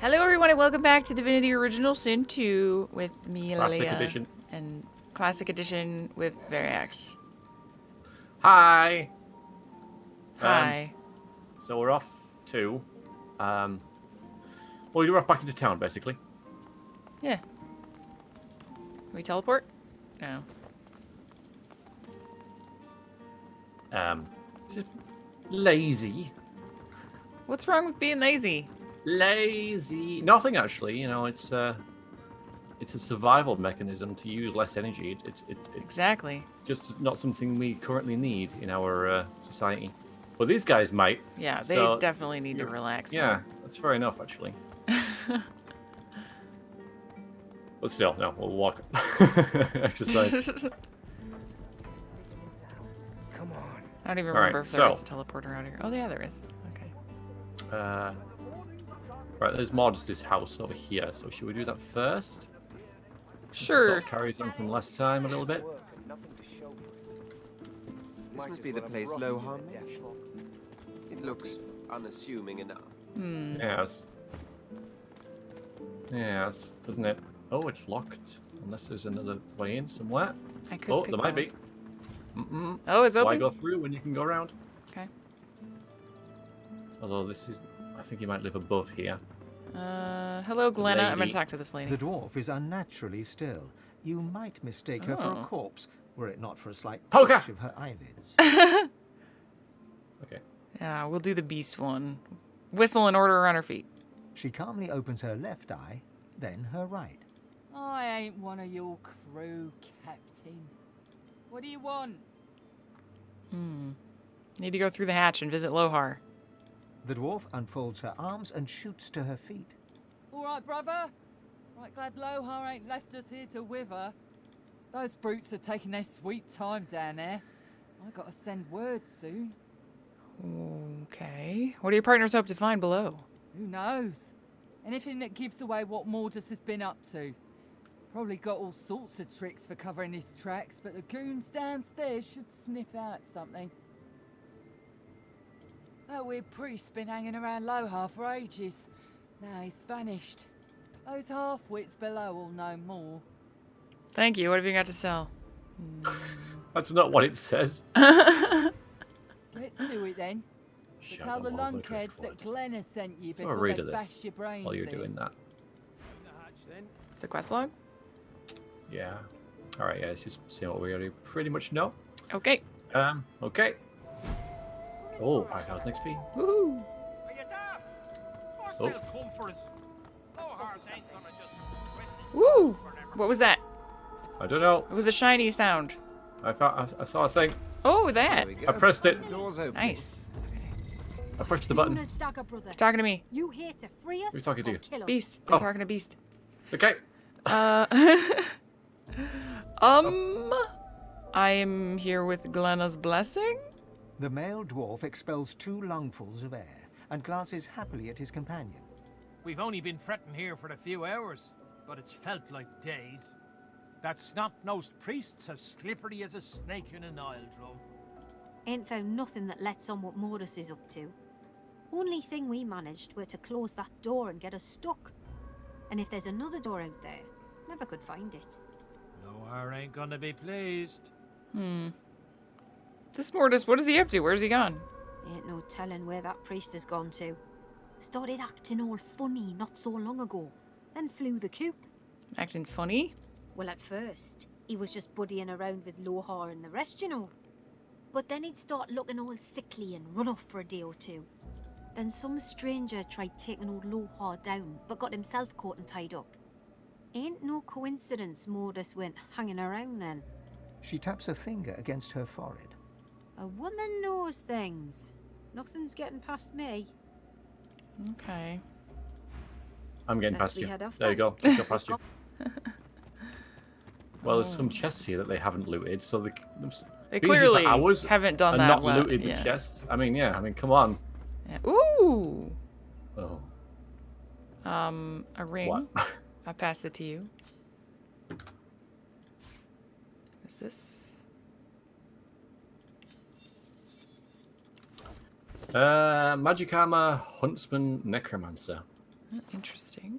Hello everyone and welcome back to Divinity Original Sin 2 with me, Classic Lilia, edition. and Classic Edition with Veriax. Hi. Hi. So we're off to, well, you're off back into town, basically. Yeah. Can we teleport? No. Just lazy. What's wrong with being lazy? Lazy. Nothing actually. You know, it's a survival mechanism to use less energy. It's Exactly. just not something we currently need in our society. But these guys might. Yeah, they So, definitely need to relax Yeah, more. that's fair enough actually. But still, no, we'll walk. Exercise. Come on. I don't even All right, remember if there is so- a teleporter out here. Oh yeah, there is. Okay. Right, there's Modest's house over here. So should we do that first? Sure. Sort of carries on from last time a little bit. This must be the place Lohan mentioned. It looks unassuming enough. Hmm. Yes. Yes, doesn't it? Oh, it's locked. Unless there's another way in somewhere. I could Oh, pick there might that be. Mm-mm. up. Oh, it's Why open? go through when you can go around? Okay. Although this is... I think you might live above here. Hello Glenna. I'm gonna lady. talk to this lady. The dwarf is unnaturally still. You might mistake her for a Oh. corpse, were it not for a slight Poker! twitch of her eyelids. Okay. Yeah, we'll do the beast one. Whistle and order her on her feet. She calmly opens her left eye, then her right. I ain't one of your crew, Captain. What do you want? Need to go through the hatch and visit Lohar. The dwarf unfolds her arms and shoots to her feet. All right, brother. Right, glad Lohar ain't left us here to wither. Those brutes are taking their sweet time down there. I gotta send word soon. Okay. What do your partners hope to find below? Who knows? Anything that gives away what Mordus has been up to. Probably got all sorts of tricks for covering his tracks, but the goons downstairs should sniff out something. That weird priest's been hanging around Lohar for ages. Now he's vanished. Those half-wits below will know more. Thank you. What have you got to sell? That's not what it says. Get to it then. Shut Tell the them over, lunkheads that Driftwood. Glenn has sent you So I'll before read they of this bash your brains while you're in. doing that. The quest log? Yeah. Alright, guys, just seeing what we already pretty much know. Okay. Okay. Oh, 5,000 XP. Woohoo! Are you daft? Of course Oh. they'll come for us. Lohars ain't gonna just rip this Woo! forever. What was that? I don't know. It was a shiny sound. I saw a thing. Oh, There that. we go. I pressed it. The door's open. Nice. I pushed the button. Luna's dagger, brother. You're talking to me. You here to free us? Who's talking to or you? kill us? Beast. You're Oh. talking to Beast. Okay. I am here with Glenna's blessing. The male dwarf expels 2 lungfuls of air and glances happily at his companion. We've only been fretting here for a few hours, but it's felt like days. That snot-nosed priest's as slippery as a snake in an oil drum. Ain't found nothing that lets on what Mordus is up to. Only thing we managed were to close that door and get us stuck. And if there's another door out there, never could find it. Lohar ain't gonna be pleased. This Mortis, what is he up to? Where's he gone? Ain't no telling where that priest has gone to. Started acting all funny not so long ago, then flew the coop. Acting funny? Well, at first, he was just buddying around with Lohar and the rest, you know. But then he'd start looking all sickly and run off for a day or two. Then some stranger tried taking old Lohar down, but got himself caught and tied up. Ain't no coincidence Mordus went hanging around then. She taps a finger against her forehead. A woman knows things. Nothing's getting past me. Okay. I'm getting Best past we you. head off There you then. go. Let's go past you. Well, there's some chests here that they haven't looted, so They being here for clearly hours haven't done and that not well. looted the yeah. chests. I mean, come on. Yeah. Ooh! Oh, A ring. what? I pass it to you. Is this? Magic armor, huntsman, necromancer. Interesting.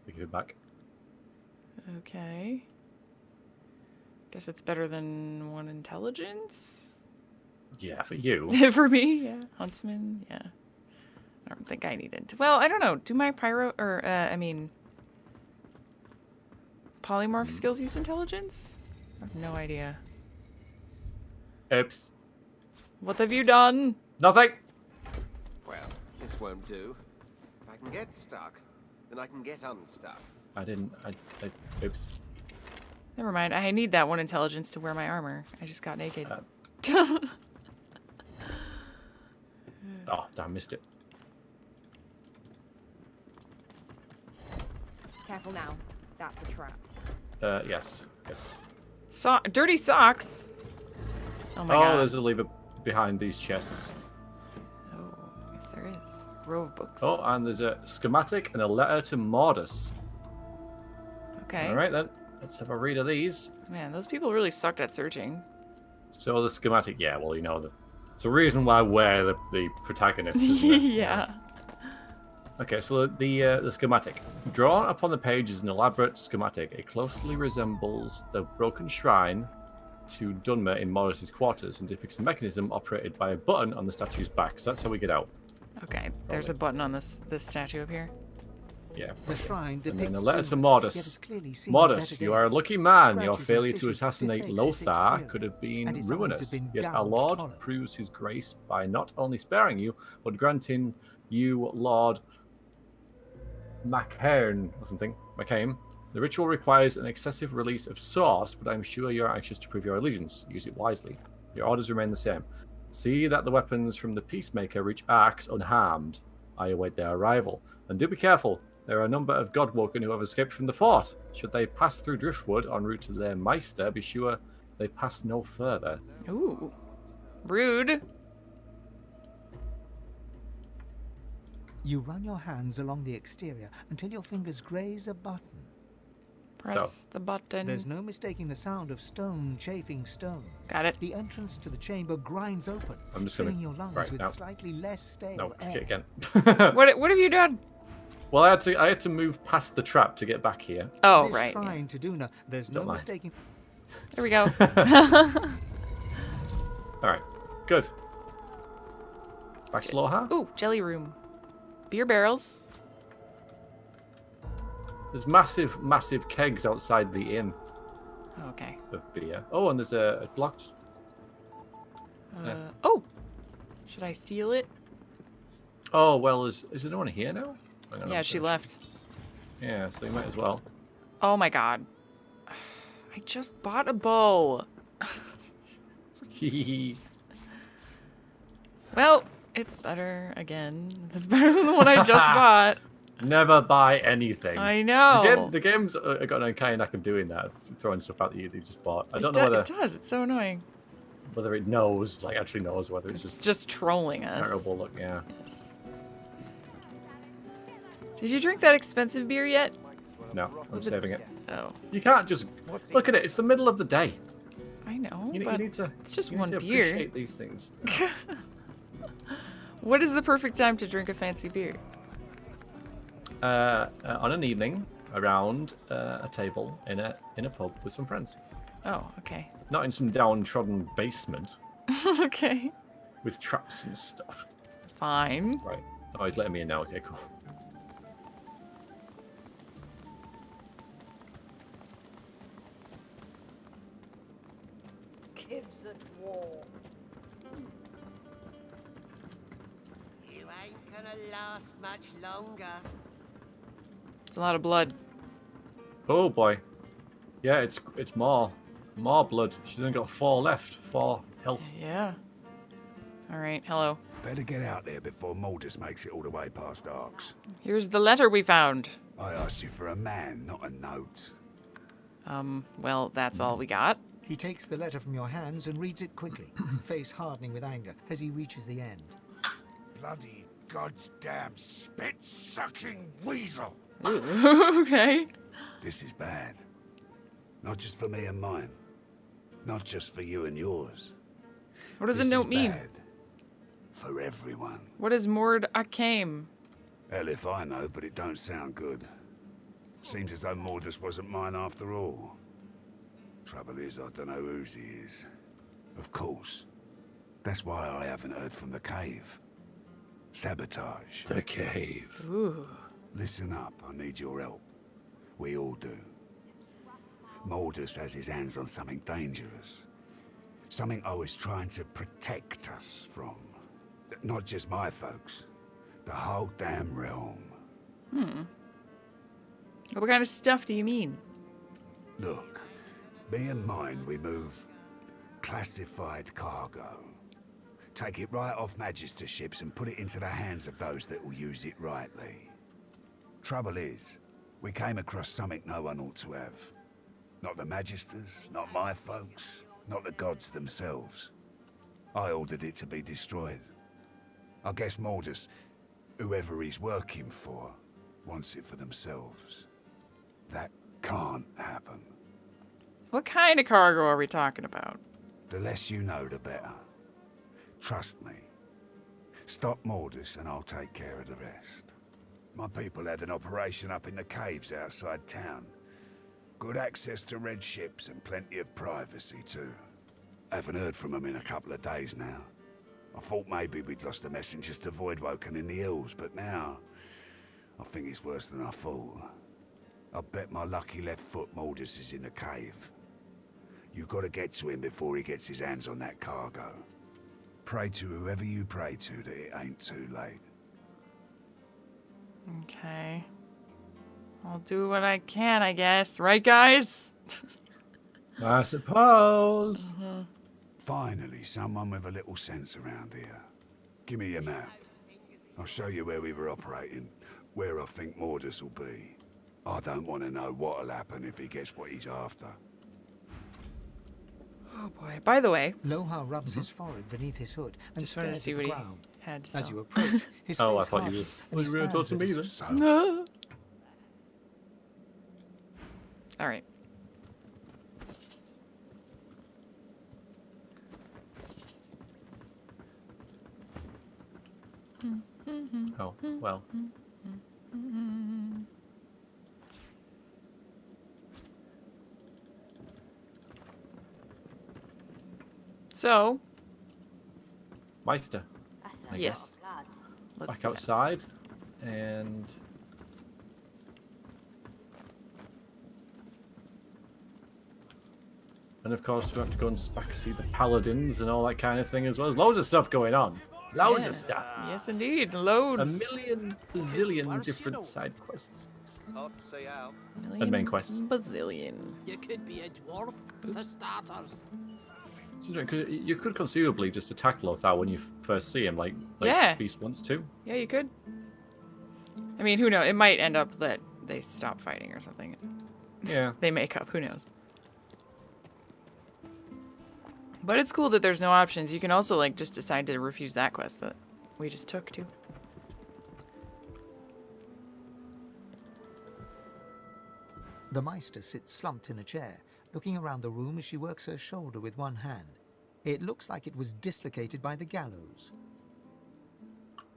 We give it back. Okay. Guess it's better than 1 intelligence? Yeah, for you. For me, yeah. Huntsman, yeah. I don't think I need it. Well, I don't know. Do my polymorph skills use intelligence? I have no idea. Oops. What have you done? Nothing. Well, this won't do. If I can get stuck, then I can get unstuck. Oops. Never mind. I need that 1 intelligence to wear my armor. I just got naked. Oh, damn, missed it. Careful now. That's a trap. Yes. Dirty socks. Oh my god. There's a lever behind these chests. Oh, yes there is. A row of books. Oh, and there's a schematic and a letter to Mordus. Okay. All right then, let's have a read of these. Man, those people really sucked at searching. So the schematic, yeah, well, you know, it's a reason why we're the protagonists, isn't it? Yeah. Okay, so the schematic. Drawn upon the page is an elaborate schematic. It closely resembles the broken shrine to Dunmer in Morris's quarters and depicts the mechanism operated by a button on the statue's back. So that's how we get out. Okay, there's a button on this statue up here. Yeah. The shrine And depicts then a letter to Dunmer, yet Mordus. is clearly seen Mordus, better you are a days. lucky man. Your Scratches and failure to fissures assassinate deface its Lothar exterior, could have and been its eyes ruinous. have been Yet our gouged Lord hollow. proves his grace by not only sparing you, but granting you Lord McCain or something. McCain. The ritual requires an excessive release of source, but I'm sure you're anxious to prove your allegiance. Use it wisely. Your orders remain the same. See that the weapons from the Peacemaker reach Arx unharmed. I await their arrival. And do be careful. There are a number of Godwoken who have escaped from the fort. Should they pass through Driftwood en route to their Meister, be sure they pass no further. Ooh. Rude. You run your hands along the exterior until your fingers graze a button. Press the button. There's no mistaking the sound of stone chafing stone. Got it. The entrance to the chamber grinds open, I'm just filling gonna- your lungs right, with now. slightly less stale No, air. kick again. What have you done? Well, I had to move past the trap to get back here. Oh, This right. yeah. shrine to Duna, there's no Don't mind. mistaking. There we go. All right, good. Back to Lothar. Ooh, jelly room. Beer barrels. There's massive kegs outside the inn Okay. of beer. Oh, and there's a blocked. Oh! Should I steal it? Oh well, is there no one here now? Hang on, Yeah, I'm she sorry. left. Yeah, so you might as well. Oh my god. I just bought a bow. Well, it's better again. It's better than the one I just bought. Never buy anything. I know. The game's got an uncanny knack of doing that, throwing stuff out that you just bought. I don't know It does. It's so annoying. whether it knows, like actually knows whether it's It's just just trolling us. terrible. Look, yeah. Yes. Did you drink that expensive beer yet? No, I'm Was it- saving it. Oh, You can't just look at it. It's the middle of the day. I know, You but need to. it's just you need one to beer. Appreciate these things. What is the perfect time to drink a fancy beer? On an evening around a table in a pub with some friends, Oh, okay. not in some downtrodden basement Okay. with traps and stuff. Fine. Right. Oh, he's letting me in now. Okay, cool. Kib's at war. You ain't gonna last much longer. It's a lot of blood. Oh boy. Yeah, it's more blood. She's only got 4 left. 4 health. Yeah. All right. Hello. Better get out there before Mordus makes it all the way past Arx. Here's the letter we found. I asked you for a man, not a note. Well, that's all we got. He takes the letter from your hands and reads it quickly, face hardening with anger as he reaches the end. Bloody goddamn spit-sucking weasel! Okay. This is bad. Not just for me and mine. Not just for you and yours. What does This a note is mean? bad for everyone. What is Mord Akame? Hell if I know, but it don't sound good. Seems as though Mordus wasn't mine after all. Trouble is, I don't know whose he is. Of course. That's why I haven't heard from the cave. Sabotage. The cave. Ooh. Listen up, I need your help. We all do. Mordus has his hands on something dangerous. Something I was trying to protect us from. Not just my folks. The whole damn realm. What kind of stuff do you mean? Look, me and mine, we move classified cargo. Take it right off Magister ships and put it into the hands of those that will use it rightly. Trouble is, we came across something no one ought to have. Not the Magisters, not my folks, not the gods themselves. I ordered it to be destroyed. I guess Mordus, whoever he's working for, wants it for themselves. That can't happen. What kind of cargo are we talking about? The less you know, the better. Trust me. Stop Mordus and I'll take care of the rest. My people had an operation up in the caves outside town. Good access to red ships and plenty of privacy too. Haven't heard from them in a couple of days now. I thought maybe we'd lost the messengers to Voidwoken in the hills, but now I think it's worse than I thought. I bet my lucky left foot Mordus is in the cave. You gotta get to him before he gets his hands on that cargo. Pray to whoever you pray to that it ain't too late. Okay. I'll do what I can, I guess. Right, guys? I suppose. Finally, someone with a little sense around here. Give me your map. I'll show you where we were operating, where I think Mordus will be. I don't want to know what'll happen if he gets what he's after. Oh boy. By the way, Lohar rubs his forehead beneath his hood and just wanted to stares see at what the he ground. had to As say. you approach, his Oh, I face thought you hardens, were and he really stands talking at to a me s- No. All right. Oh, well. So, Meister. That's a Yes. lot of lads. let's Back do that. outside. And... And of course we have to go and see the paladins and all that kind of thing as well. There's loads of stuff going on. Loads Yeah. of stuff. Yes, indeed. A Loads. million bazillion different side quests. Hard to say how. Million And main quests. Bazillion. You could be a dwarf, for starters. You could conceivably just attack Lothar when you first see him, like Yeah. Beast wants to. Yeah, you could. I mean, who knows? It might end up that they stop fighting or something. Yeah. They make up. Who knows? But it's cool that there's no options. You can also, like, just decide to refuse that quest that we just took, too. The Meister sits slumped in a chair, looking around the room as she works her shoulder with one hand. It looks like it was dislocated by the gallows.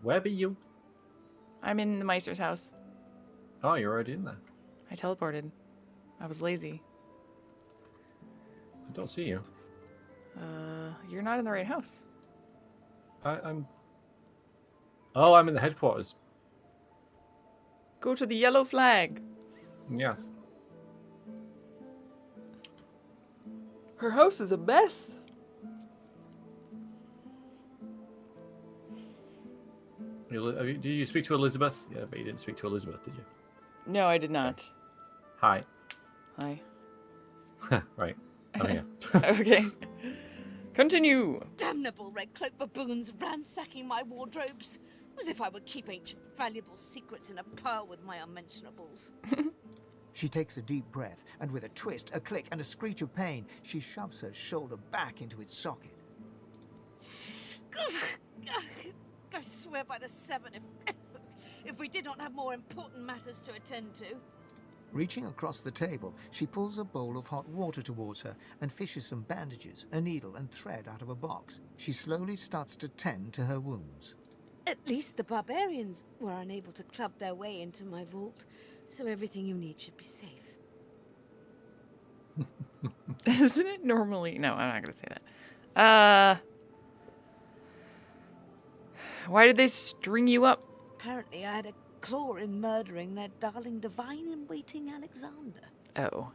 Where be you? I'm in the Meister's house. Oh, you're already in there. I teleported. I was lazy. I don't see you. You're not in the right house. I'm... Oh, I'm in the headquarters. Go to the yellow flag. Yes. Her house is a mess. Did you speak to Elizabeth? Yeah, but you didn't speak to Elizabeth, did you? No, I did not. Hi. Hi. Right. I'm here. Okay. Continue. Damnable red cloak baboons ransacking my wardrobes. As if I would keep ancient valuable secrets in a pile with my unmentionables. She takes a deep breath, and with a twist, a click, and a screech of pain, she shoves her shoulder back into its socket. I swear by the seven, if we did not have more important matters to attend to. Reaching across the table, she pulls a bowl of hot water towards her and fishes some bandages, a needle, and thread out of a box. She slowly starts to tend to her wounds. At least the barbarians were unable to club their way into my vault, so everything you need should be safe. Isn't it normally? No, I'm not going to say that. Why did they string you up? Apparently I had a claw in murdering their darling divine-in-waiting Alexander. Oh.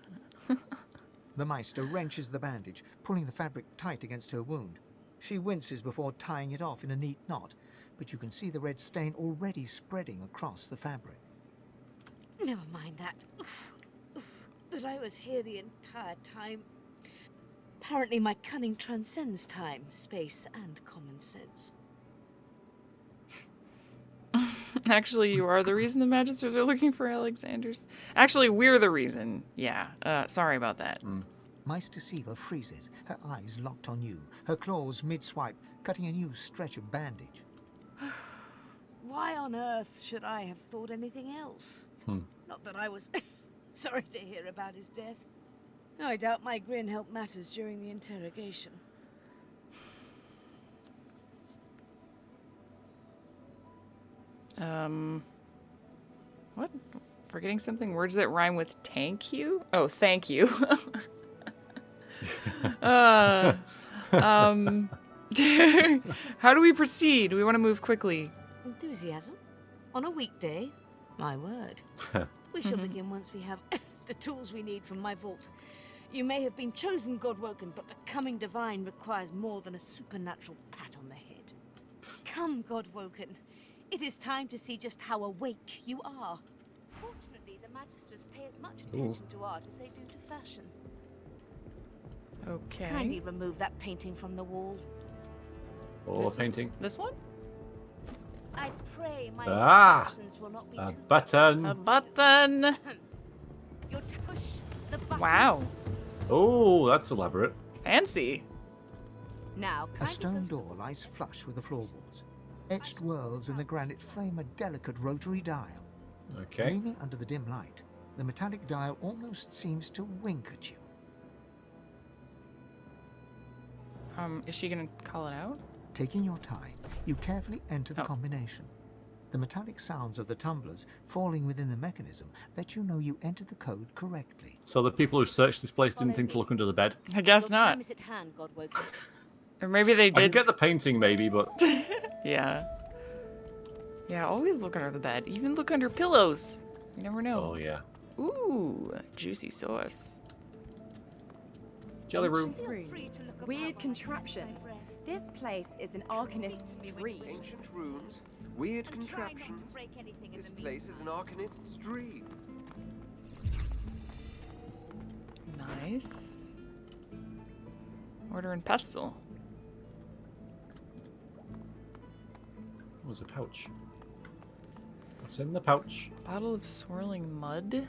The Meister wrenches the bandage, pulling the fabric tight against her wound. She winces before tying it off in a neat knot, but you can see the red stain already spreading across the fabric. Never mind that. That I was here the entire time. Apparently my cunning transcends time, space, and common sense. Actually, you are the reason the Magisters are looking for Alexanders. Actually, we're the reason. Yeah. Sorry about that. Meister Siva freezes, her eyes locked on you, her claws mid-swipe, cutting a new stretch of bandage. Why on earth should I have thought anything else? Not that I was sorry to hear about his death. I doubt my grin helped matters during the interrogation. What? Forgetting something? Words that rhyme with thank you? Oh, thank you. How do we proceed? We want to move quickly. Enthusiasm? On a weekday? My word. We shall begin once we have the tools we need from my vault. You may have been chosen Godwoken, but becoming divine requires more than a supernatural pat on the head. Come, Godwoken. It is time to see just how awake you are. Fortunately, the Magisters pay as much attention to art as they do to fashion. Okay. Kindly remove that painting from the wall. Or painting. This one? I pray my instructions will not be A too button. A button. You're to push the button. Wow. Oh, that's elaborate. Fancy. Now, A stone door lies flush with the floorboards. Etched whorls in the granite frame a delicate rotary dial. Okay. Gleaming under the dim light, the metallic dial almost seems to wink at you. Is she gonna call it out? Taking your time, you carefully enter the Oh. combination. The metallic sounds of the tumblers falling within the mechanism let you know you entered the code correctly. So the people who searched this place didn't think to look under the bed. I guess Your not. time is at hand, Godwoken. Or maybe they I did. could get the painting maybe, but Yeah. Yeah, always look under the bed. Even look under pillows. You never know. oh yeah. Ooh, juicy sauce. Jelly room. Feel free to look Weird above contraptions. my breath. This place is an arcanist's dream. Ancient rooms, weird And try not to contraptions. break anything in This the place is an arcanist's dream. Nice. Order and pestle. What was a pouch? What's in the pouch? Bottle of swirling mud.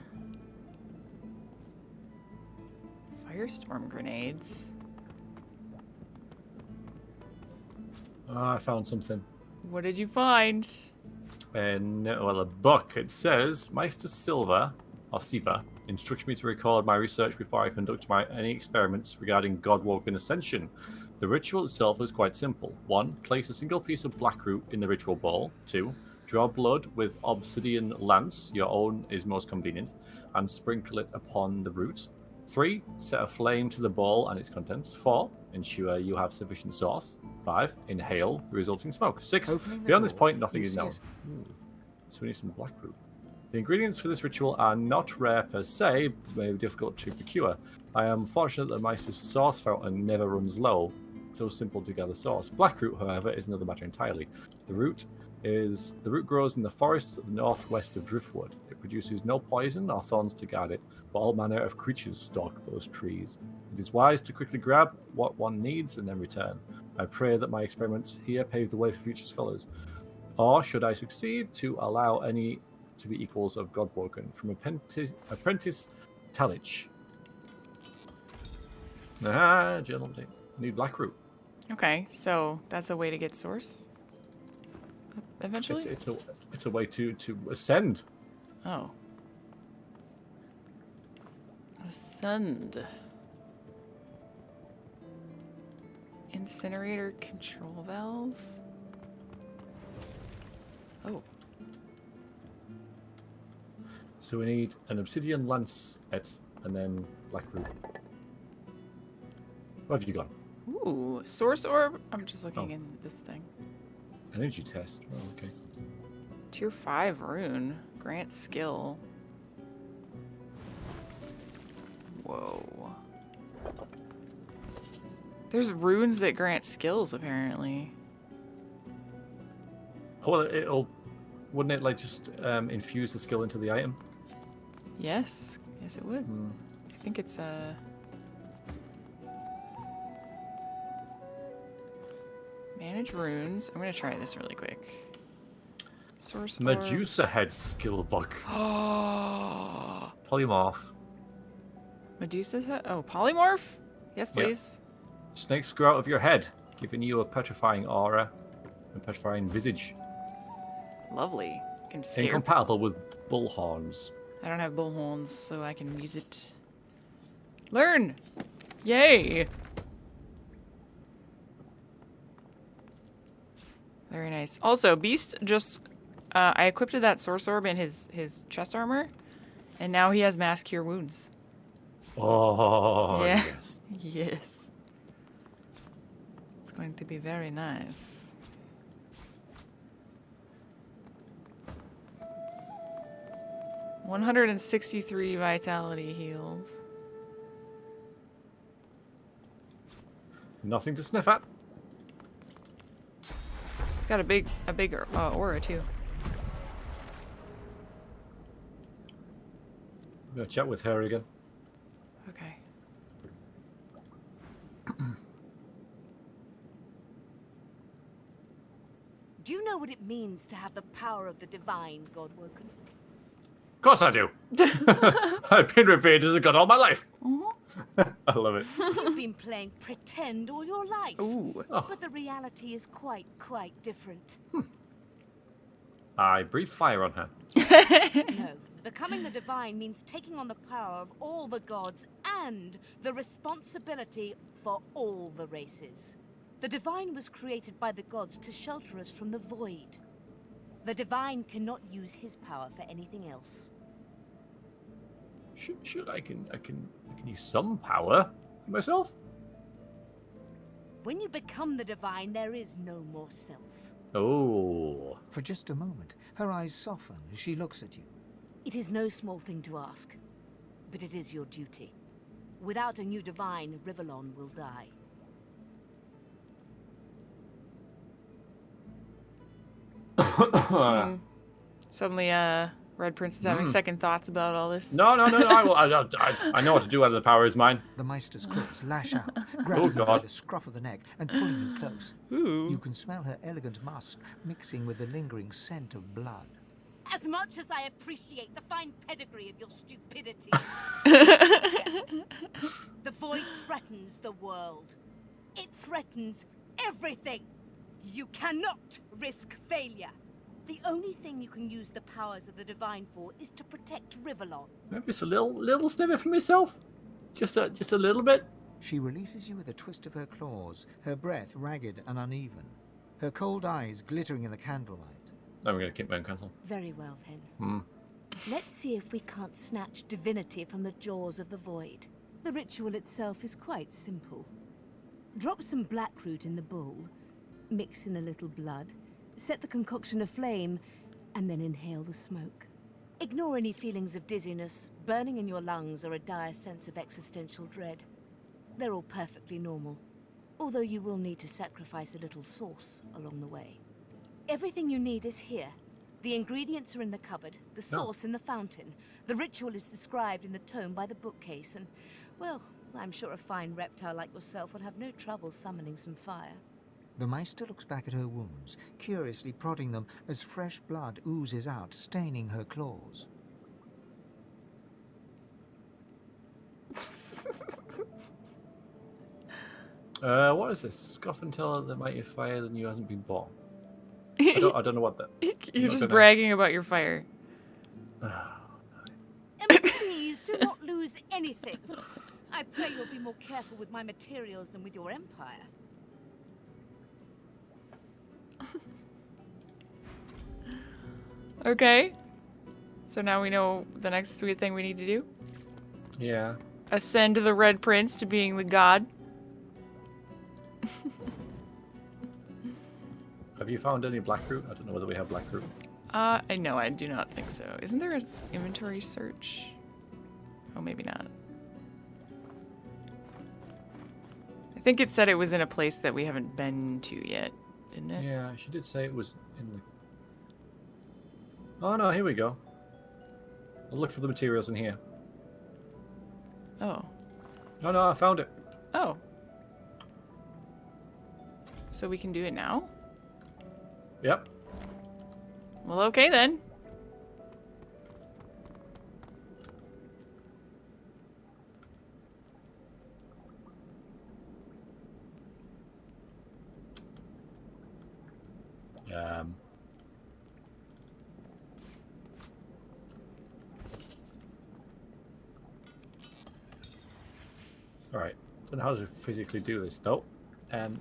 Firestorm grenades. Ah, I found something. What did you find? In a book. It says Meister Silva or Siva instructs me to record my research before I conduct any experiments regarding Godwoken Ascension. The ritual itself is quite simple. 1. Place a single piece of black root in the ritual bowl. 2. Draw blood with obsidian lance, your own is most convenient, and sprinkle it upon the root. 3. Set a flame to the bowl and its contents. 4. Ensure you have sufficient sauce. 5. Inhale the resulting smoke. 6. Opening the Beyond this door, point, nothing you is see a known. s- So we need some black root. The ingredients for this ritual are not rare per se, but may be difficult to procure. I am fortunate that Meister's sauce fountain never runs low. It's so simple to gather sauce. Black root, however, is another matter entirely. The root grows in the forests at the northwest of Driftwood. It produces no poison or thorns to guard it, but all manner of creatures stalk those trees. It is wise to quickly grab what one needs and then return. I pray that my experiments here pave the way for future scholars. Or, should I succeed, to allow any to be equals of Godwoken from Apprentice Talich. Journal update. Need black root. Okay, so that's a way to get source? Eventually? It's a way to ascend. Oh. Ascend. Incinerator control valve? Oh. So we need an obsidian lance and then black root. Where have you gone? Ooh, source orb? I'm just looking Oh. in this thing. Energy test. Oh, okay. Tier 5 rune. Grant skill. Whoa. There's runes that grant skills, apparently. Oh, well, wouldn't it like just infuse the skill into the item? Yes. Yes, it would. I think it's manage runes. I'm gonna try this really quick. Source orb. Medusa head skill book. Oh. Polymorph. Medusa's head? Oh, polymorph? Yes, Yep. please. Snakes grow out of your head, giving you a petrifying aura and petrifying visage. Lovely. And scare. Incompatible with bull horns. I don't have bullhorns, so I can use it. Learn! Yay! Very nice. Also, Beast just... I equipped that source orb in his chest armor, and now he has mass cure wounds. Oh, Yeah. yes. Yes. It's going to be very nice. $163 vitality healed. Nothing to sniff at. It's got a big aura too. I'm gonna chat with her again. Okay. Do you know what it means to have the power of the divine, Godwoken? Of course I do. I've been revered as a god all my life. I love it. You've been playing pretend all your life. Ooh. Oh. But the reality is quite different. I breathe fire on her. No. Becoming the divine means taking on the power of all the gods and the responsibility for all the races. The divine was created by the gods to shelter us from the void. The divine cannot use his power for anything else. Should I can use some power for myself? When you become the divine, there is no more self. Oh. For just a moment, her eyes soften as she looks at you. It is no small thing to ask, but it is your duty. Without a new divine, Rivellon will die. Suddenly, Red Prince is having second thoughts about all this. No. I know what to do out of the power is mine. The Meister's claws lash out, grabbing her by God. the scruff of the neck and pulling you close. Ooh. You can smell her elegant musk mixing with the lingering scent of blood. As much as I appreciate the fine pedigree of your stupidity, the void threatens the world. It threatens everything. You cannot risk failure. The only thing you can use the powers of the divine for is to protect Rivellon. Maybe it's a little snippet for myself. Just a little bit. She releases you with a twist of her claws, her breath ragged and uneven, her cold eyes glittering in the candlelight. I'm gonna keep my own castle. Very well, then. Let's see if we can't snatch divinity from the jaws of the void. The ritual itself is quite simple. Drop some blackroot in the bowl, mix in a little blood, set the concoction aflame, and then inhale the smoke. Ignore any feelings of dizziness, burning in your lungs, or a dire sense of existential dread. They're all perfectly normal, although you will need to sacrifice a little sauce along the way. Everything you need is here. The ingredients are in the cupboard, the sauce in the fountain. The ritual is described in the tome by the bookcase, and, well, I'm sure a fine reptile like yourself would have no trouble summoning some fire. The Meister looks back at her wounds, curiously prodding them as fresh blood oozes out, staining her claws. What is this? Scoff and tell the mighty fire that you hasn't been born. I don't know what that. You're just bragging about your fire. And please do not lose anything. I pray you'll be more careful with my materials than with your empire. Okay. So now we know the next weird thing we need to do. Yeah. Ascend the Red Prince to being the god. Have you found any blackroot? I don't know whether we have blackroot. No, I do not think so. Isn't there an inventory search? Oh, maybe not. I think it said it was in a place that we haven't been to yet, didn't it? Yeah, she did say it was in the... Oh no, here we go. I'll look for the materials in here. Oh. No, I found it. Oh. So we can do it now? Yep. Well, okay then. Alright. Don't know how to physically do this though. Let's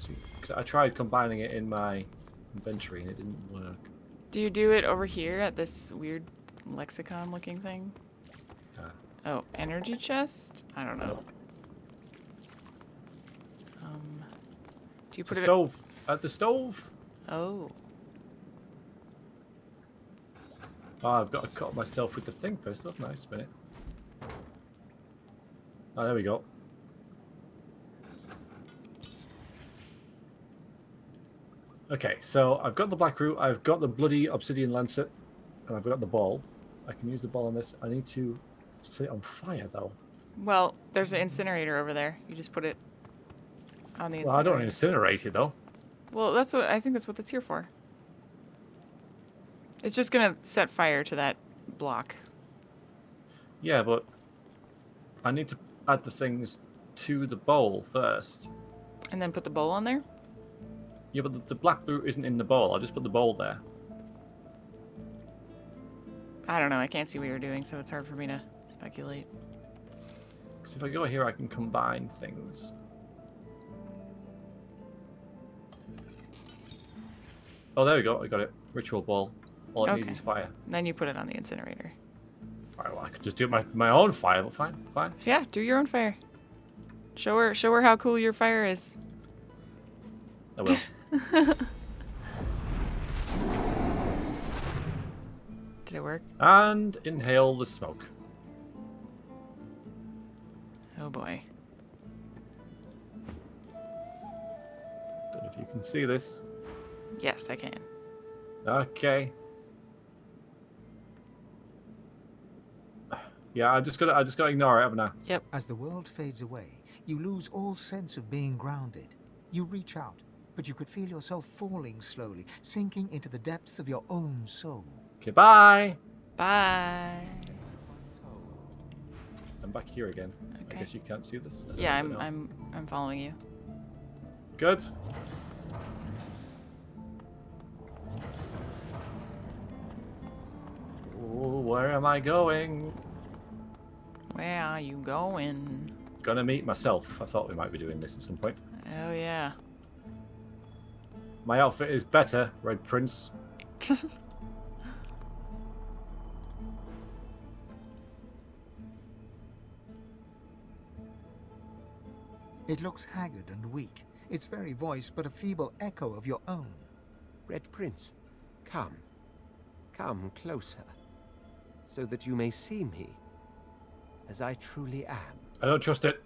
see. 'Cause I tried combining it in my inventory and it didn't work. Do you do it over here at this weird lexicon looking thing? Oh, energy chest? I don't know. Do you put it stove? At the stove? Oh. Oh, I've got to cut myself with the thing first. Oh, nice minute. Oh, there we go. Okay, so I've got the blackroot, I've got the bloody obsidian lancet, and I've got the ball. I can use the ball on this. I need to set it on fire, though. Well, there's an incinerator over there. You just put it on the incinerator. Well, I don't incinerate it, though. Well, that's what I think that's what it's here for. It's just gonna set fire to that block. Yeah, but I need to add the things to the bowl first. And then put the bowl on there? Yeah, but the blackroot isn't in the bowl. I just put the bowl there. I don't know. I can't see what you're doing, so it's hard for me to speculate. Because if I go here, I can combine things. Oh, there we go. I got it. Ritual ball. All it needs is fire. Then you put it on the incinerator. Alright, well, I could just do it my own fire, but fine. Yeah, do your own fire. Show her how cool your fire is. I will. Did it work? And inhale the smoke. Oh boy. Don't know if you can see this. Yes, I can. Okay. Yeah, I just gotta ignore it, haven't I? Yep. As the world fades away, you lose all sense of being grounded. You reach out, but you could feel yourself falling slowly, sinking into the depths of your own soul. Okay, bye. Bye. I'm back here again. Okay. I guess you can't see this. Yeah, I'm following you. Good. Oh, where am I going? Where are you going? Gonna meet myself. I thought we might be doing this at some point. Oh yeah. My outfit is better, Red Prince. It looks haggard and weak, its very voice but a feeble echo of your own. Red Prince, come. Come closer, so that you may see me as I truly am. I don't trust it.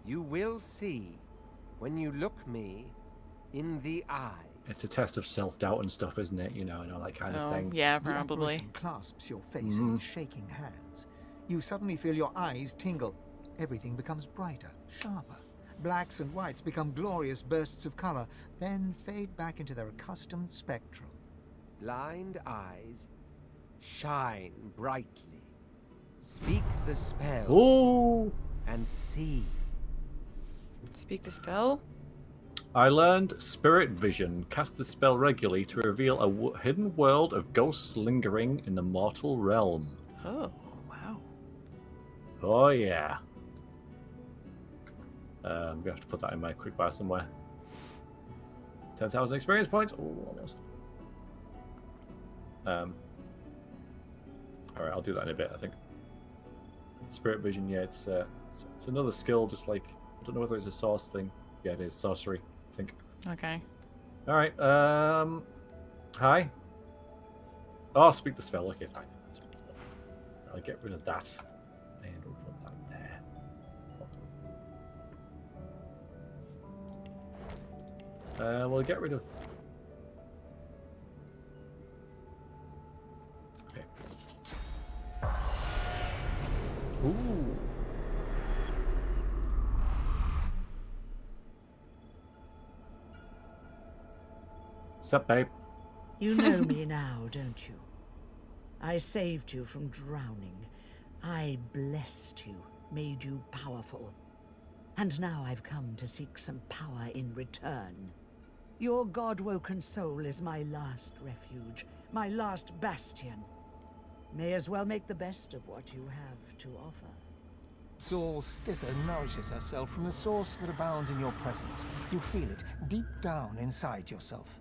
You will see when you look me in the eye. It's a test of self-doubt and stuff, isn't it? You know, that kind of thing. Yeah, The probably. apparition clasps your face in its shaking hands. You suddenly feel your eyes tingle. Everything becomes brighter, sharper. Blacks and whites become glorious bursts of color, then fade back into their accustomed spectrum. Blind eyes shine brightly. Speak the spell Ooh! and see. Speak the spell? I learned Spirit Vision. Cast the spell regularly to reveal a hidden world of ghosts lingering in the mortal realm. Oh, wow. Oh, yeah. I'm going to have to put that in my quickfire somewhere. 10,000 experience points. Oh, almost. Alright, I'll do that in a bit, I think. Spirit vision, yeah, it's another skill, just like, I don't know whether it's a source thing. Yeah, it is sorcery, I think. Okay. Alright, hi. Oh, speak the spell, okay, fine. Speak the spell. I'll get rid of that. And we'll put that there. We'll get rid of... Okay. Ooh. What's up, babe? You know me now, don't you? I saved you from drowning. I blessed you, made you powerful. And now I've come to seek some power in return. Your god-woken soul is my last refuge, my last bastion. May as well make the best of what you have to offer. Saul Stissa nourishes herself from the source that abounds in your presence. You feel it deep down inside yourself.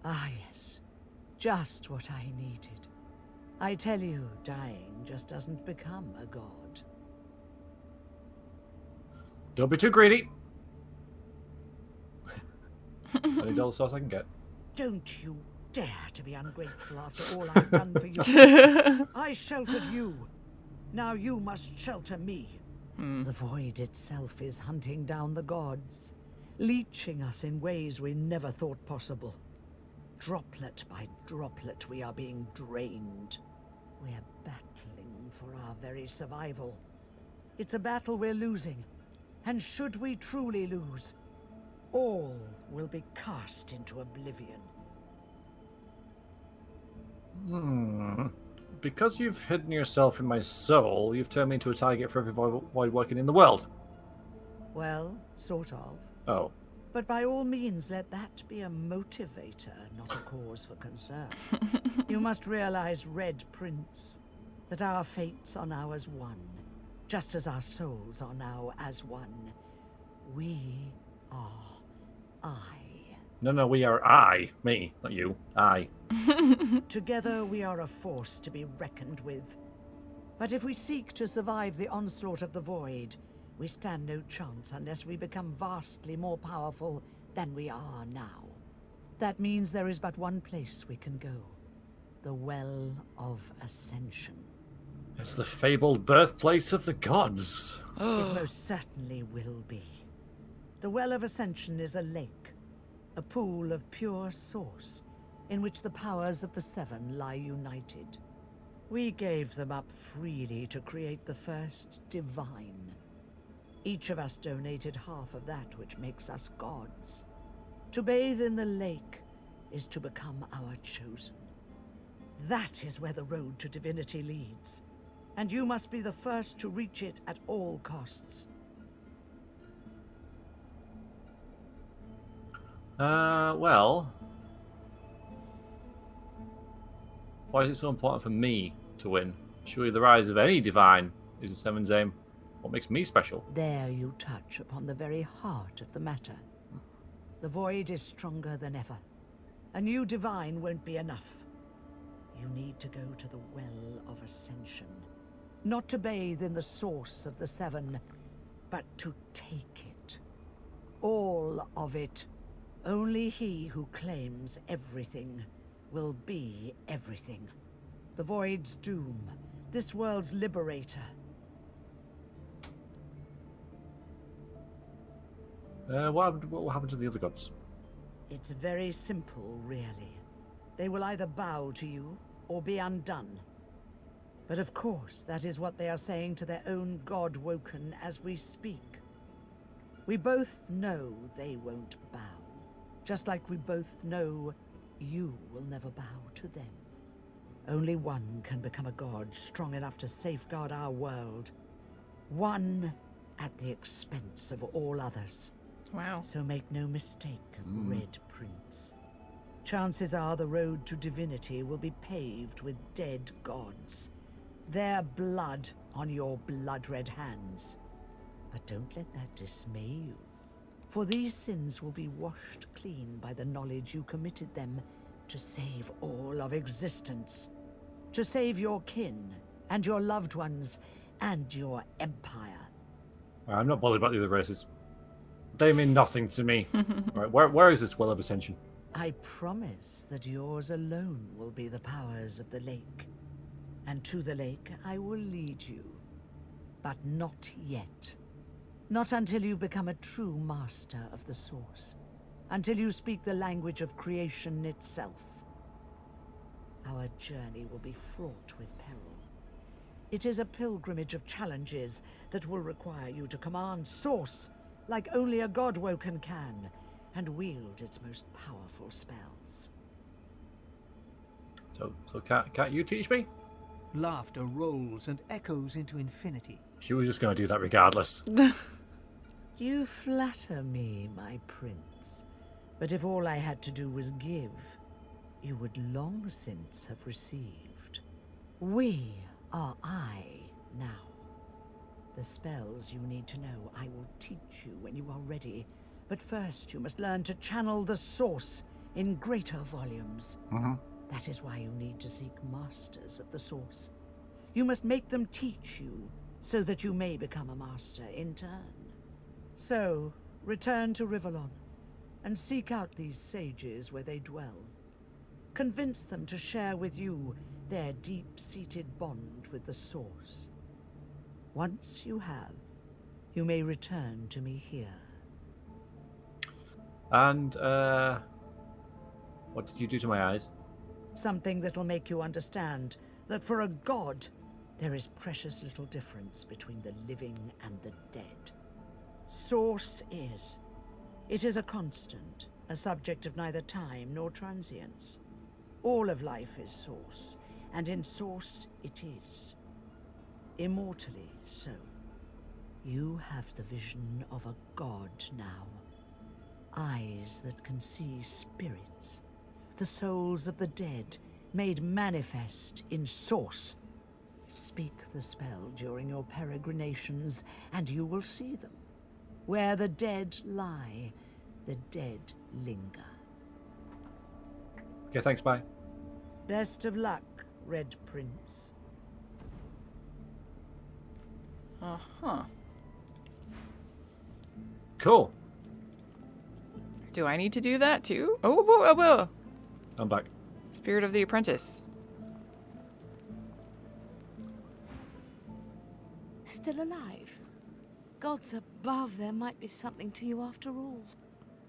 Ah, yes. Just what I needed. I tell you, dying just doesn't become a god. Don't be too greedy. Any dollar sauce I can get. Don't you dare to be ungrateful after all I've done for you. I sheltered you. Now you must shelter me. The void itself is hunting down the gods, leeching us in ways we never thought possible. Droplet by droplet, we are being drained. We're battling for our very survival. It's a battle we're losing, and should we truly lose, all will be cast into oblivion. Because you've hidden yourself in my soul, you've turned me into a target for every void working in the world. Well, sort of. Oh. But by all means, let that be a motivator, not a cause for concern. You must realize, Red Prince, that our fates are now as one, just as our souls are now as one. We are I. No, we are I. Me, not you. I. Together we are a force to be reckoned with. But if we seek to survive the onslaught of the void, we stand no chance unless we become vastly more powerful than we are now. That means there is but one place we can go. The Well of Ascension. It's the fabled birthplace of the gods. It most certainly will be. The Well of Ascension is a lake, a pool of pure source, in which the powers of the Seven lie united. We gave them up freely to create the first divine. Each of us donated half of that which makes us gods. To bathe in the lake is to become our chosen. That is where the road to divinity leads, and you must be the first to reach it at all costs. Well... Why is it so important for me to win? Surely the rise of any divine is the Seven's aim. What makes me special? There you touch upon the very heart of the matter. The void is stronger than ever. A new divine won't be enough. You need to go to the Well of Ascension. Not to bathe in the source of the Seven, but to take it. All of it. Only he who claims everything will be everything. The void's doom, this world's liberator. What will happen to the other gods? It's very simple, really. They will either bow to you, or be undone. But of course, that is what they are saying to their own god woken as we speak. We both know they won't bow. Just like we both know you will never bow to them. Only one can become a god strong enough to safeguard our world. One at the expense of all others. Wow. So make no mistake, Red Prince. Chances are the road to divinity will be paved with dead gods. Their blood on your blood-red hands. But don't let that dismay you. For these sins will be washed clean by the knowledge you committed them to save all of existence. To save your kin, and your loved ones, and your empire. I'm not bothered about the other races. They mean nothing to me. Right, where is this Well of Ascension? I promise that yours alone will be the powers of the lake. And to the lake I will lead you. But not yet. Not until you've become a true master of the Source. Until you speak the language of creation itself. Our journey will be fraught with peril. It is a pilgrimage of challenges that will require you to command Source like only a Godwoken can, and wield its most powerful spells. So can't you teach me? Laughter rolls and echoes into infinity. She was just going to do that regardless. You flatter me, my prince. But if all I had to do was give, you would long since have received. We are I now. The spells you need to know I will teach you when you are ready. But first you must learn to channel the Source in greater volumes. That is why you need to seek masters of the Source. You must make them teach you, so that you may become a master in turn. So, return to Rivalon, and seek out these sages where they dwell. Convince them to share with you their deep-seated bond with the Source. Once you have, you may return to me here. And, what did you do to my eyes? Something that'll make you understand that for a god, there is precious little difference between the living and the dead. Source is. It is a constant, a subject of neither time nor transience. All of life is Source, and in Source it is. Immortally so. You have the vision of a god now. Eyes that can see spirits. The souls of the dead, made manifest in Source. Speak the spell during your peregrinations, and you will see them. Where the dead lie, the dead linger. Okay, thanks, bye. Best of luck, Red Prince. Uh-huh. Cool. Do I need to do that too? Oh, whoa, whoa. I'm back. Spirit of the Apprentice. Still alive? Gods above, there might be something to you after all.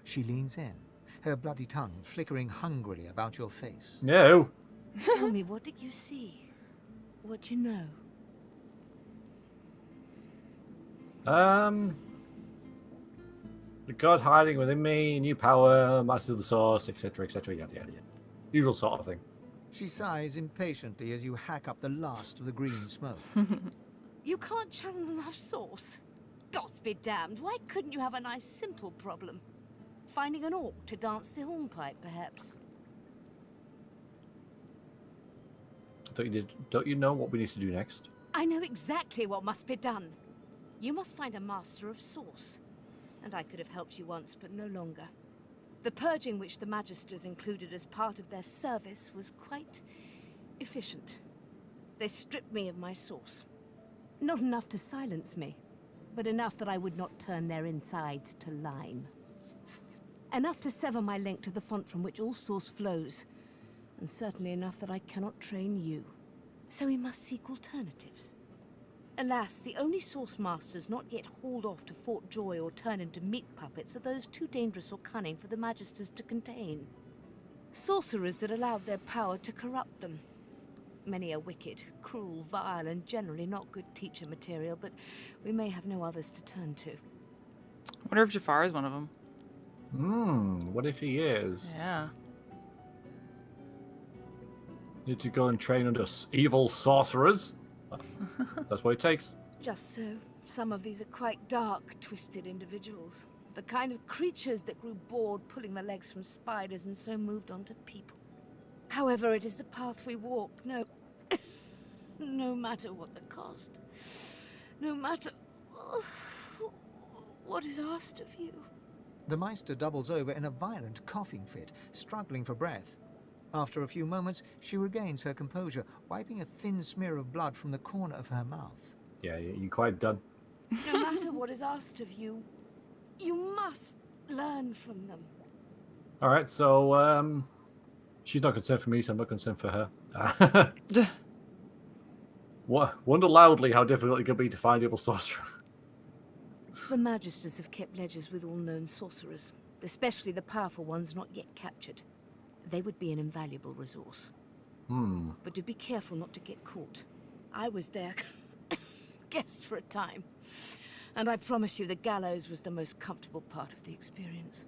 She leans in, her bloody tongue flickering hungrily about your face. No. Tell me, what did you see? What you know? The god hiding within me, new power, master of the Source, etc., etc., yada, yada, yada. Usual sort of thing. She sighs impatiently as you hack up the last of the green smoke. You can't channel enough Source? Gods be damned, why couldn't you have a nice simple problem? Finding an orc to dance the hornpipe, perhaps? I thought you did. Don't you know what we need to do next? I know exactly what must be done. You must find a master of Source. And I could have helped you once, but no longer. The purging which the Magisters included as part of their service was quite efficient. They stripped me of my Source. Not enough to silence me, but enough that I would not turn their insides to lime. Enough to sever my link to the font from which all Source flows, and certainly enough that I cannot train you. So we must seek alternatives. Alas, the only Source Masters not yet hauled off to Fort Joy or turn into meat puppets are those too dangerous or cunning for the Magisters to contain. Sorcerers that allowed their power to corrupt them. Many are wicked, cruel, vile, and generally not good teacher material, but we may have no others to turn to. I wonder if Jafar is one of them. What if he is? Yeah. Need to go and train under evil sorcerers? That's what it takes. Just so. Some of these are quite dark, twisted individuals. The kind of creatures that grew bored pulling their legs from spiders and so moved on to people. However, it is the path we walk, no matter what the cost. No matter what is asked of you. The Meister doubles over in a violent coughing fit, struggling for breath. After a few moments, she regains her composure, wiping a thin smear of blood from the corner of her mouth. Yeah, you're quite done. No matter what is asked of you, you must learn from them. All right, so she's not concerned for me, so I'm not concerned for her. Wonder loudly how difficult it could be to find evil sorcerer. The Magisters have kept ledgers with all known sorcerers, especially the powerful ones not yet captured. They would be an invaluable resource. But do be careful not to get caught. I was their guest for a time, and I promise you the gallows was the most comfortable part of the experience.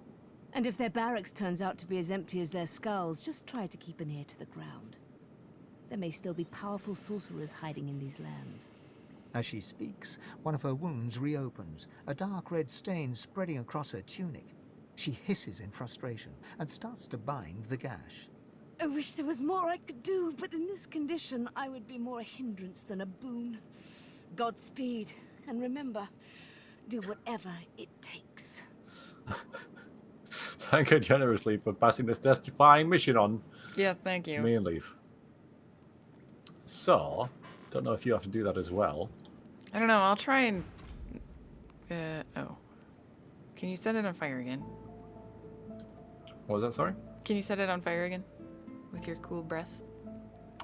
And if their barracks turns out to be as empty as their skulls, just try to keep an ear to the ground. There may still be powerful sorcerers hiding in these lands. As she speaks, one of her wounds reopens, a dark red stain spreading across her tunic. She hisses in frustration and starts to bind the gash. I wish there was more I could do, but in this condition, I would be more a hindrance than a boon. Godspeed, and remember, do whatever it takes. Thank her generously for passing this death-defying mission on. Yeah, thank you. To me and leave. So, don't know if you have to do that as well. I don't know. I'll try and. Oh. Can you set it on fire again? What was that, sorry? Can you set it on fire again? With your cool breath?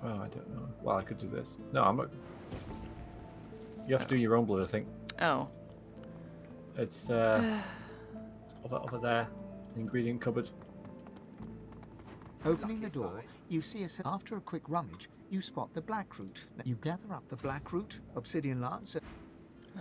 Oh, I don't know. Well, I could do this. No, I'm not. You have to do your own blood, I think. Oh. It's over there. The ingredient cupboard. Opening the door, you see after a quick rummage, you spot the black root. You gather up the black root, obsidian lance.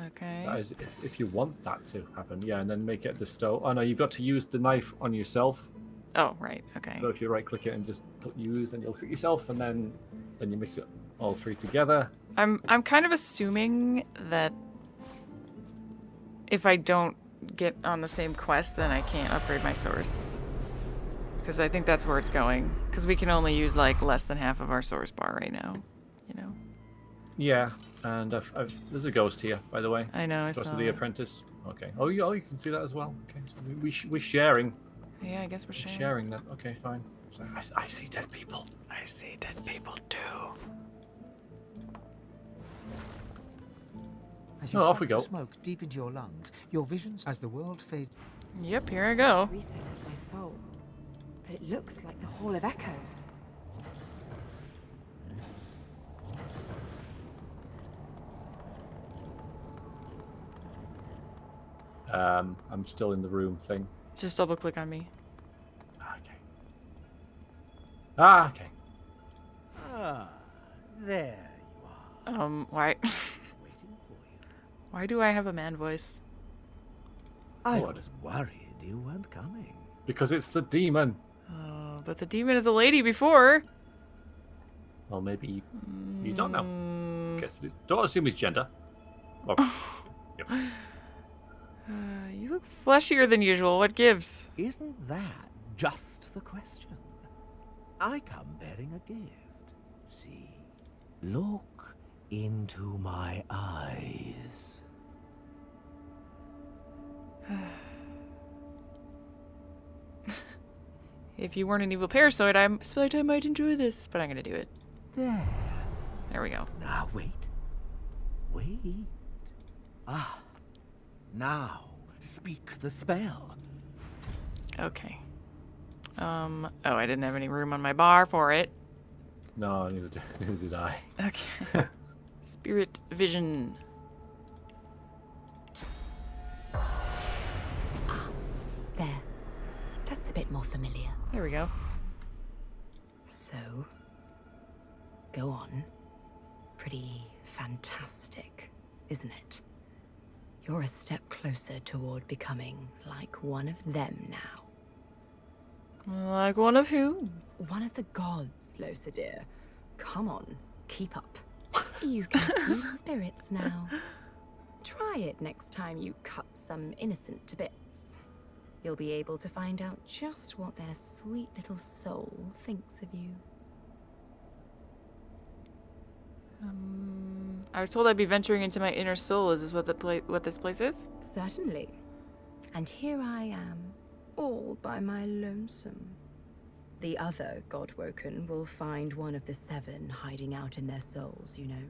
Okay. That is if you want that to happen, yeah, and then make it the stove. Oh no, you've got to use the knife on yourself. Oh, right, okay. So if you right click it and just put use, and you'll click yourself, and then you mix it all three together. I'm kind of assuming that if I don't get on the same quest, then I can't upgrade my source. Because I think that's where it's going. Because we can only use like less than half of our source bar right now, you know? Yeah, and there's a ghost here, by the way. I know, I Ghost saw of the it. Apprentice. Okay. Oh, you can see that as well. Okay, so we're sharing. Yeah, I guess we're sharing. Sharing that. Okay, fine. So I see dead people. I see dead people too. As you off suck we go. the smoke deep into your lungs, your visions as the world fades. Yep, here I go. Recess of my soul. But it looks like the Hall of Echoes. I'm still in the room thing. Just double click on me. Okay. Okay. Ah, there you are. Why? Waiting for you. Why do I have a man voice? I What? was worried you weren't coming. Because it's the demon. Oh, but the demon is a lady before. Well, maybe he's not now. Guess it is. Don't assume his gender. Oh. Yep. You look fleshier than usual. What gives? Isn't that just the question? I come bearing a gift. See, look into my eyes. If you weren't an evil parasite, I suspect I might enjoy this, but I'm gonna do it. There. There we go. Now wait. Wait. Ah. Now speak the spell. Okay. Oh, I didn't have any room on my bar for it. No, neither did I. Okay. Spirit vision. There. That's a bit more familiar. There we go. So, go on. Pretty fantastic, isn't it? You're a step closer toward becoming like one of them now. Like one of who? One of the gods, Losa dear. Come on, keep up. You can see spirits now. Try it next time you cut some innocent to bits. You'll be able to find out just what their sweet little soul thinks of you. I was told I'd be venturing into my inner soul. Is this what what this place is? Certainly. And here I am, all by my lonesome. The other Godwoken will find one of the 7 hiding out in their souls, you know.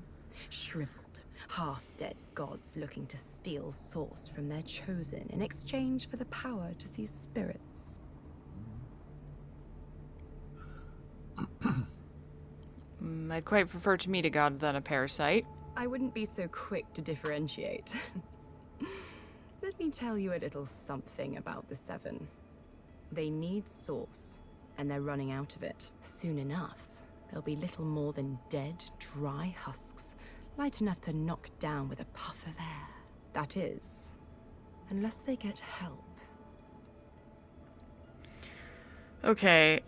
Shriveled, half-dead gods looking to steal source from their chosen in exchange for the power to see spirits. I'd quite prefer to meet a god than a parasite. I wouldn't be so quick to differentiate. Let me tell you a little something about the 7. They need source, and they're running out of it. Soon enough, they'll be little more than dead, dry husks, light enough to knock down with a puff of air. That is, unless they get help. Okay,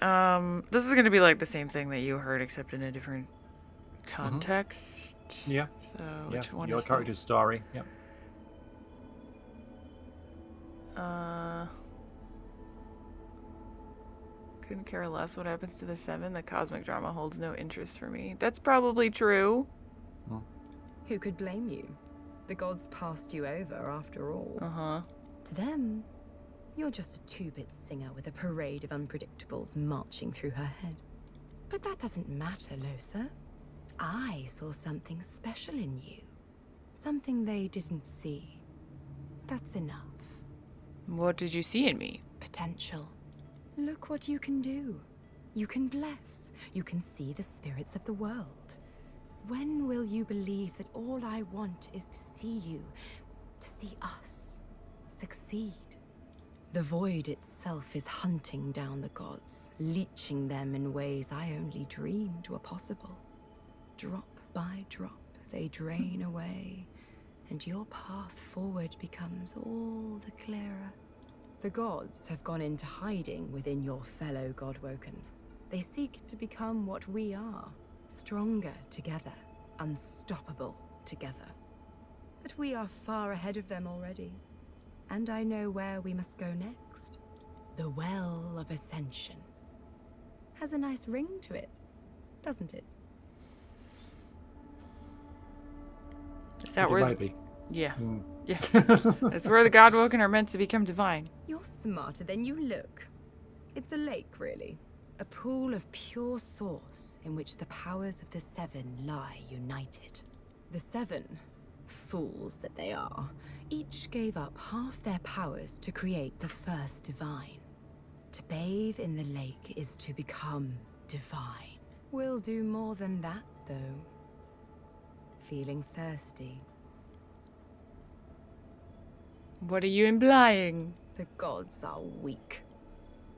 this is gonna be like the same thing that you heard, except in a different context. Yeah. So, Yeah, which one your is character's story. Yep. Couldn't care less what happens to the 7. The cosmic drama holds no interest for me. That's probably true. Who could blame you? The gods passed you over, after all. Uh-huh. To them, you're just a 2-bit singer with a parade of unpredictables marching through her head. But that doesn't matter, Losa. I saw something special in you. Something they didn't see. That's enough. What did you see in me? Potential. Look what you can do. You can bless. You can see the spirits of the world. When will you believe that all I want is to see you, to see us, succeed? The void itself is hunting down the gods, leeching them in ways I only dreamed were possible. Drop by drop, they drain away, and your path forward becomes all the clearer. The gods have gone into hiding within your fellow Godwoken. They seek to become what we are, stronger together, unstoppable together. But we are far ahead of them already, and I know where we must go next. The Well of Ascension. Has a nice ring to it, doesn't it? Is that where? It might be. Yeah. Yeah. That's where the Godwoken are meant to become divine. You're smarter than you look. It's a lake, really. A pool of pure source in which the powers of the 7 lie united. The 7, fools that they are, each gave up half their powers to create the first divine. To bathe in the lake is to become divine. We'll do more than that, though. Feeling thirsty? What are you implying? The gods are weak.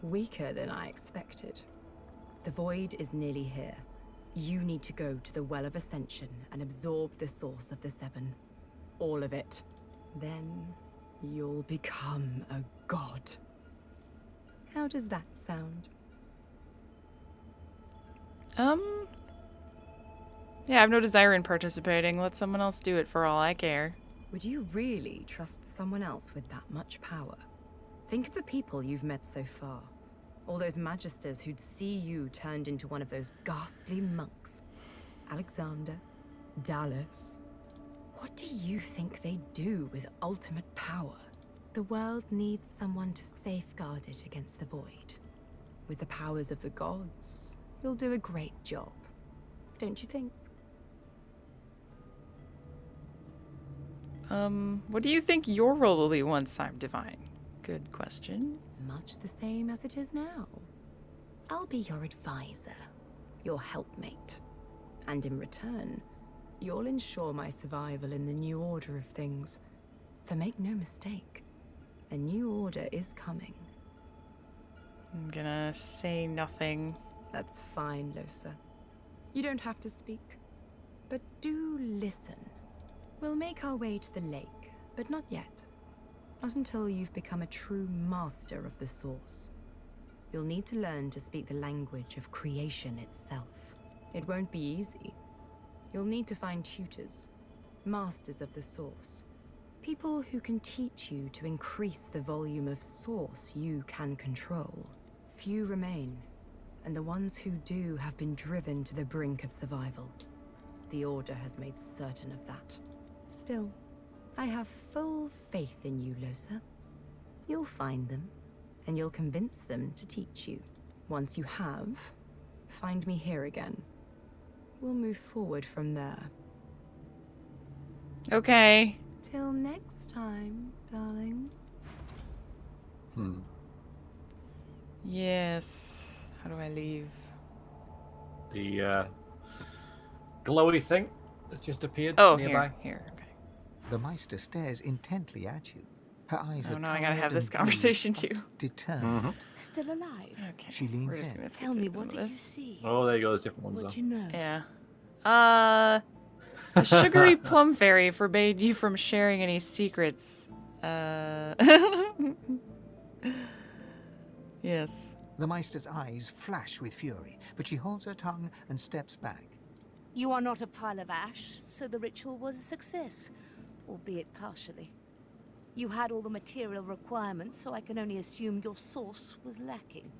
Weaker than I expected. The void is nearly here. You need to go to the Well of Ascension and absorb the source of the 7. All of it. Then you'll become a god. How does that sound? Yeah, I have no desire in participating. Let someone else do it for all I care. Would you really trust someone else with that much power? Think of the people you've met so far. All those magisters who'd see you turned into one of those ghastly monks. Alexander, Dallas. What do you think they do with ultimate power? The world needs someone to safeguard it against the void. With the powers of the gods, you'll do a great job. Don't you think? What do you think your role will be once I'm divine? Good question. Much the same as it is now. I'll be your advisor, your helpmate. And in return, you'll ensure my survival in the new order of things. For make no mistake, a new order is coming. I'm gonna say nothing. That's fine, Losa. You don't have to speak. But do listen. We'll make our way to the lake, but not yet. Not until you've become a true master of the source. You'll need to learn to speak the language of creation itself. It won't be easy. You'll need to find tutors, masters of the source. People who can teach you to increase the volume of source you can control. Few remain, and the ones who do have been driven to the brink of survival. The Order has made certain of that. Still, I have full faith in you, Losa. You'll find them, Then you'll convince them to teach you. Once you have, find me here again. We'll move forward from there. Okay. Till next time, darling. Yes. How do I leave? The glowy thing that's just appeared nearby. Here. Okay. The Meister stares intently at you. Her eyes Oh are no, I gotta tired have this and conversation bruised, too. but determined. Still alive? Okay. She we're leans just in. gonna skip Tell me, through some what of did you this. see? Oh, there you go. There's different ones What'd though. you know? Yeah. A sugary plum fairy forbade you from sharing any secrets. Yes. The Meister's eyes flash with fury, but she holds her tongue and steps back. You are not a pile of ash, so the ritual was a success, albeit partially. You had all the material requirements, so I can only assume your source was lacking.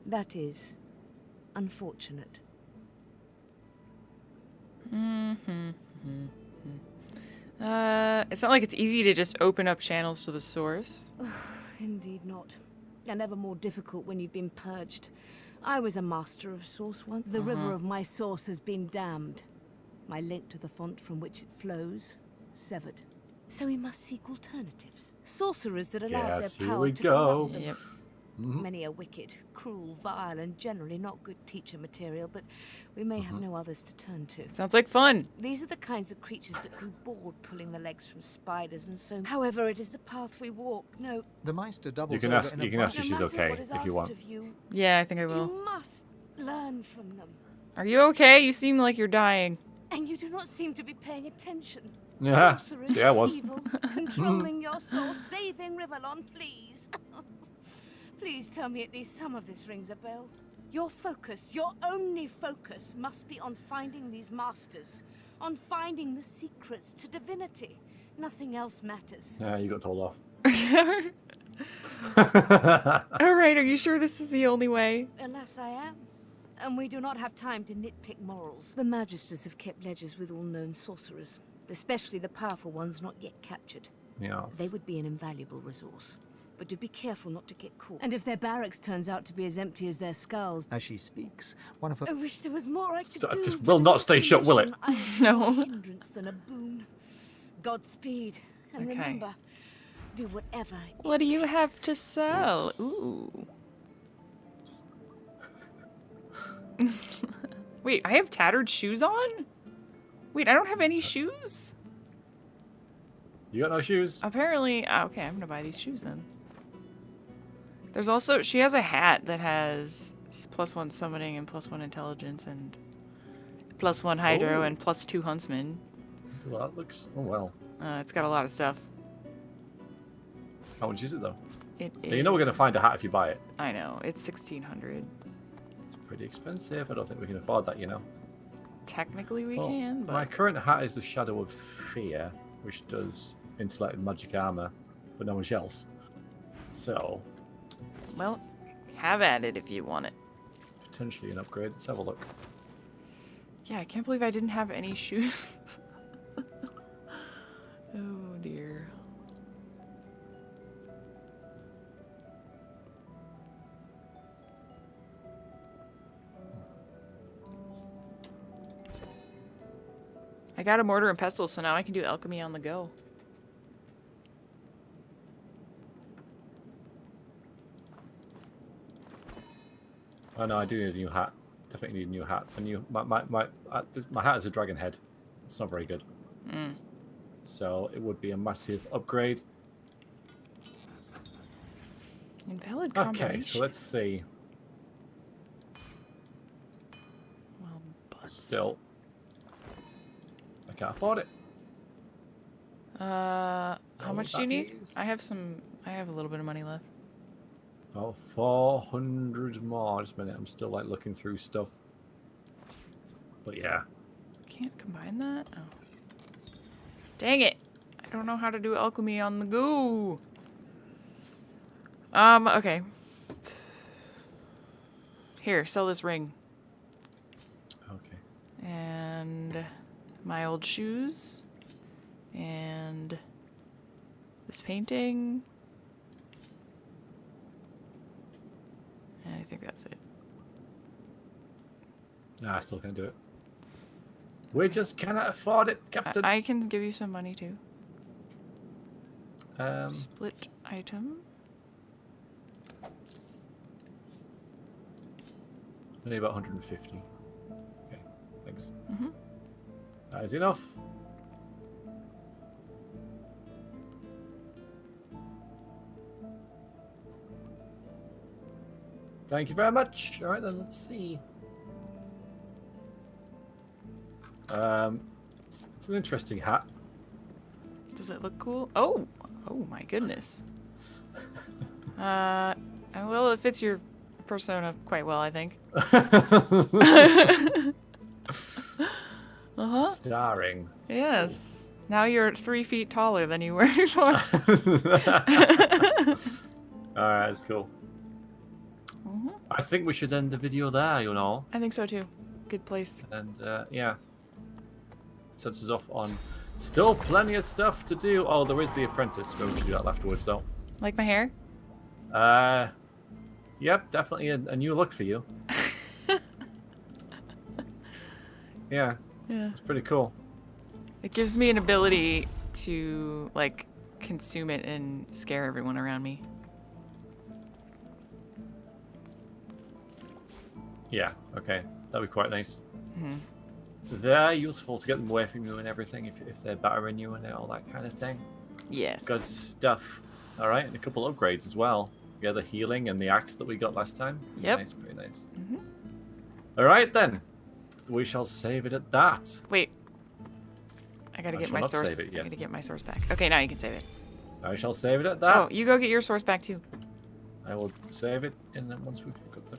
That is unfortunate. It's not like it's easy to just open up channels to the source. Indeed not. And ever more difficult when you've been purged. I was a master of source once. The river of my source has been damned. My link to the font from which it flows, severed. So we must seek alternatives. Sorcerers that allow Yes, their here power we to go. corrupt them. Yep. Many are wicked, cruel, vile, and generally not good teacher material, but we may have no others to turn to. Sounds like fun. These are the kinds of creatures that grew bored pulling the legs from spiders, and so... However, it is the path we walk. No, The Meister doubles You can over ask. in You a can ask violent- if she's no matter okay what is if you asked want. of you, Yeah, I think I will. you must learn from them. Are you okay? You seem like you're dying. And you do not seem to be paying attention. Yeah. Sorceress, See, I was. evil, controlling your soul, saving Rivellon, please. Please tell me at least some of this rings a bell. Your focus, your only focus, must be on finding these masters, on finding the secrets to divinity. Nothing else matters. Yeah, you got told off. Alright, are you sure this is the only way? Alas, I am. And we do not have time to nitpick morals. The Magisters have kept ledgers with all known sorcerers, especially the powerful ones not yet captured. Yes. They would be an invaluable resource. But do be careful not to get caught. And if their barracks turns out to be as empty as their skulls... As she speaks, one of her... I wish there was more I could do. Just but will in not this stay shut, will it? condition, I am No. more a hindrance than a boon. Godspeed. And Okay. remember, do whatever What do it you have takes. to sell? Ooh. Wait, I have tattered shoes on? Wait, I don't have any shoes? You got no shoes? Apparently, okay, I'm gonna buy these shoes then. There's also, she has a hat that has +1 summoning and +1 intelligence and +1 hydro Oh. and +2 huntsman. Well, that looks. Oh well. It's got a lot of stuff. How much is it though? It Yeah, you know we're gonna find a hat if you buy it. I know, it's 1600. It's pretty expensive. I don't think we can afford that. You know. Technically we Well, can, My but current hat is the Shadow of Fear, which does intellect and magic armor, but no much else. So well, have at it if you want it. potentially an upgrade. Let's have a look. Yeah, I can't believe I didn't have any shoes. Oh dear. I got a mortar and pestle, so now I can do alchemy on the go. Oh no, I do need a new hat. Definitely need a new hat. My hat is a dragon head. It's not very good. So it would be a massive upgrade. Invalid Okay, combination. so let's see. Well, butts. Still, I can't afford it. How Oh, much do you that need? is- I have a little bit of money left. Oh, 400 more. Just a minute. I'm still like looking through stuff. But yeah. Can't combine that? Oh. Dang it! I don't know how to do alchemy on the go. Okay. Here, sell this ring. Okay. And my old shoes. And this painting. And I think that's it. Nah, I still can't do it. We just cannot afford it, Captain. I can give you some money too. Um, Split item. Only about 150. Okay, thanks. Mm-hmm. That is enough. Thank you very much. All right, then let's see. It's an interesting hat. Does it look cool? Oh, oh my goodness. Well, it fits your persona quite well, I think. Uh-huh. Starring. Yes. Now you're 3 feet taller than you were before. Alright, that's cool. Mm-hmm. I think we should end the video there, you know. I think so too. Good place. And yeah. Sets us off on still plenty of stuff to do. Oh, there is the apprentice. We're going to do that afterwards, though. Like my hair? Yep, definitely a new look for you. Yeah. Yeah. It's pretty cool. It gives me an ability to, like, consume it and scare everyone around me. Yeah, okay. That'd be quite nice. Mm-hmm. They're useful to get them away from you and everything if they're battering you and all that kind of thing. Yes. Good stuff. Alright, and a couple upgrades as well. Yeah, the healing and the axe that we got last time. Yep. Nice, very nice. Mm-hmm. Alright then. We shall save it at that. Wait. I gotta get my shall not source. save it I yet. gotta get my source back. Okay, now you can save it. I shall save it at that. Oh, you go get your source back too. I will save it and then once we've got the...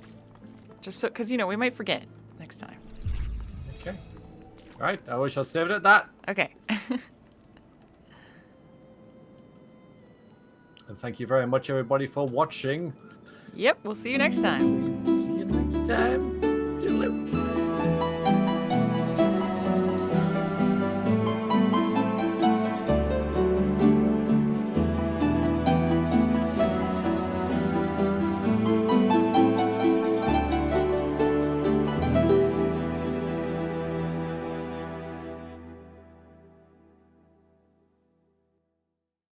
Just so, because, you know, we might forget next time. Okay. Alright, I shall save it at that. Okay. And thank you very much, everybody, for watching. Yep, we'll see you next time. See you next time. Toodaloo.